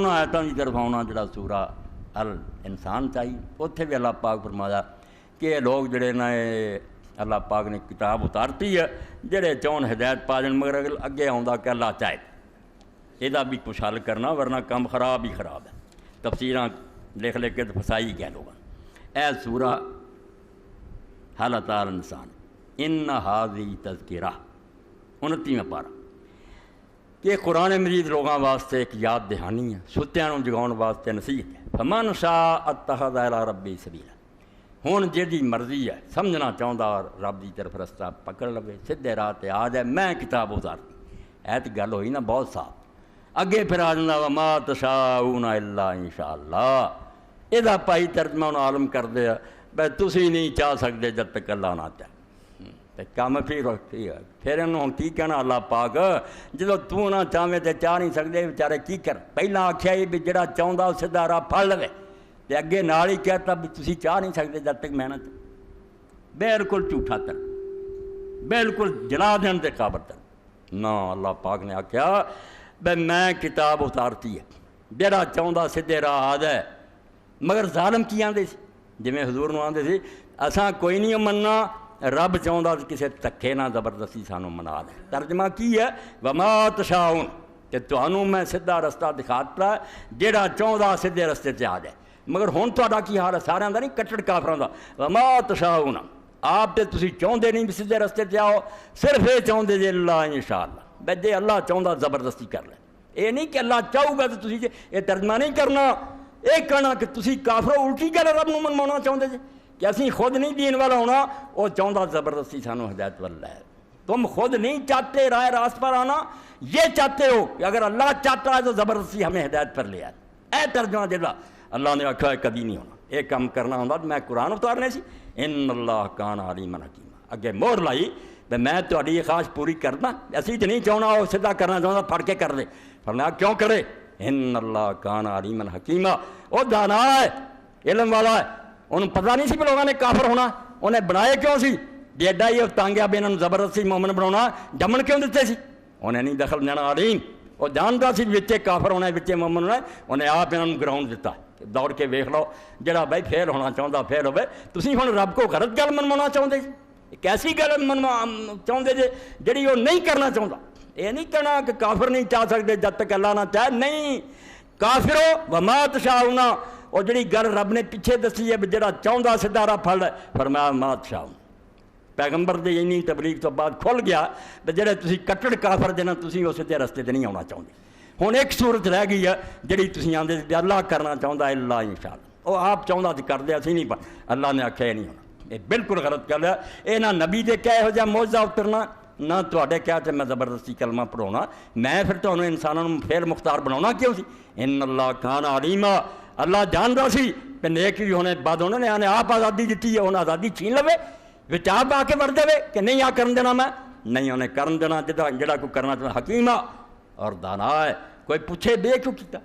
انہوں آیتوں کی طرف آنا جڑا سورہ ال انسان چاہیے اتنے بھی اللہ پاک فرمایا کہ یہ لوگ جڑے نا اللہ پاک نے کتاب اتارتی ہے جڑے چون ہدایت پا جان مگر اگے آؤں کہ اللہ چاہے یہ بھی کچھ حل کرنا ورنہ کم خراب ہی خراب ہے تفسیراں لکھ لے کے تو فسائی کہہ لوگا اے سورہ حل اتار انسان ان ہاذی تذکرہ 29واں پارہ کہ قرآن مجید لوگوں واسطے ایک یاد دہانی ہے ستیاں جگاؤن واسطے نصیحت ہے فمن شاء اتخذ الی ربہ سبیلا ہن جہدی مرضی ہے سمجھنا چاہتا رب دی طرف رستہ پکڑ لوے سیدھے راہ تے آ جائے میں کتاب اتارتی اے تے گل ہوئی نا بہت صاف اگے پھر آ جانا وما تشاؤون الا ان شاء اللہ یہ پائی ترجمہ انہوں عالم کر دیا بھائی تسی نہیں چاہ سکتے جب تک اللہ نہ چاہے کام پھر انہوں کی کہنا اللہ پاک جدو تو نہ چاہے تو چاہ نہیں سکتے بیچارے کی کر پہلا آخیا بھی جڑا چاہتا وہ سیدھا راہ پڑ لے تو اگے نال ہی کہتا بھی تسی چاہ نہیں سکتے جب تک میں نہ چاہ بالکل جھوٹا تر بالکل جلا دین کے قابل تر نہ اللہ پاک نے آخیا بھائی میں کتاب اتارتی ہے جڑا چاہتا سیدھے راہ آ جائے مگر ظالم کی آتے جی حضور نو آتے سی اساں کوئی نہیں مننا رب چاہتا کسی دھکے نہ زبردستی سانو منا دے ترجمہ کی ہے وما تشاؤون کہ تمہوں میں سیدھا رستہ دکھاتا جہاں چاہتا سیدھے رستے سے آ جائے مگر ہوں تا کی حال ہے سارے کا نہیں کٹڑ کافراں دا وما تشاؤون آپ تو تسی چاہتے نہیں بھی سیدھے رستے سے آؤ صرف یہ چاہتے جی اللہ انشاءاللہ بھائی جی اللہ چاہتا زبردستی کر لے یہ نہیں کہ اللہ چاہو گا تو تسی یہ ترجمہ نہیں کرنا یہ کہنا کہ تسی کافرو الٹی گل رب نو منوانا چاہتے جی کہ اسی خود نہیں دین والا ہونا وہ چاہتا زبردستی سانو ہدایت والا ہے تم خود نہیں چاہتے راہ راست پر آنا یہ چاہتے ہو کہ اگر اللہ چاہتا ہے تو زبردستی ہمیں ہدایت پر لے آئے اے ترجمہ جڑا اللہ نے آکھا ہے کدی نہیں ہونا یہ کام کرنا ہوندا میں قرآن اتارنے سی ان اللہ کان علیما حکیما اگے مہر لائی تو میں تہاڈی یہ خواہش پوری کرنا اسی تو نہیں چاہنا وہ سیدھا کرنا چاہتا پھڑ کے کر دے فرمایا کیوں کرے ان اللہ کان علیما حکیما وہ دانا ہے علم والا ہے انہوں پتہ نہیں سی کہ لوگوں نے کافر ہونا انہیں بنائے کیوں سی ایڈا ہی تانگیا بھی انہوں زبردستی مومن بنا جمن کیوں دیتے سی انہیں نہیں دخل دینا علیم وہ جانتا سی بچے کافر ہونا بچے مومن ہونا انہیں آپ انہوں گراؤنڈ دیتا دوڑ کے ویکھ لو جڑا بھائی فیل ہونا چاہتا فیل ہوئے تسی ہن رب کو غلط گل منوانا چاہتے جی کیسی گل چاہتے جی جڑی وہ نہیں کرنا چاہتا یہ نہیں کہنا کہ کافر نہیں چاہ سکتے جب تک اللہ نہ چاہے نہیں کافرو وما تشاؤون اور جڑی گل رب نے پیچھے دسی ہے جڑا چاہتا سیدھا راہ پھڑ فرمایا ما تشاؤون پیغمبر دے اینی تبلیغ تو بعد کھل گیا کہ جڑے تسی کٹڑ کافر دینا تسی اس سیدھے رستے تے نہیں آنا چاہتے ہن ایک صورت رہ گئی ہے جڑی تسی آندے اللہ کرنا چاہتا ہے اللہ انشاءاللہ وہ آپ چاہتا تو کر دیا اسی نہیں پر اللہ نے آخیا نہیں ہونا یہ بالکل غلط گل ہے یہ نہ نبی دے کہے ہو جا معجزہ اترنا نہ تواڈے کہا تے میں زبردستی کلمہ پڑھاؤنا میں پھر تمہیں انسانوں فعل مختار بناؤنا کیوں سی ان اللہ کان علیما اللہ جانتا سی کہ نیک بھی ہونے بعد انہوں نے آنے آپ آزادی دیتی ہے انہیں آزادی چھین لوے وچ آپ آ کے وڑ دے کہ نہیں آ کرن دینا میں نہیں انہیں کرن دینا جڑا کوئی کرنا چاہتا حکیمہ اور دانا ہے کوئی پوچھے بے کیوں کیتا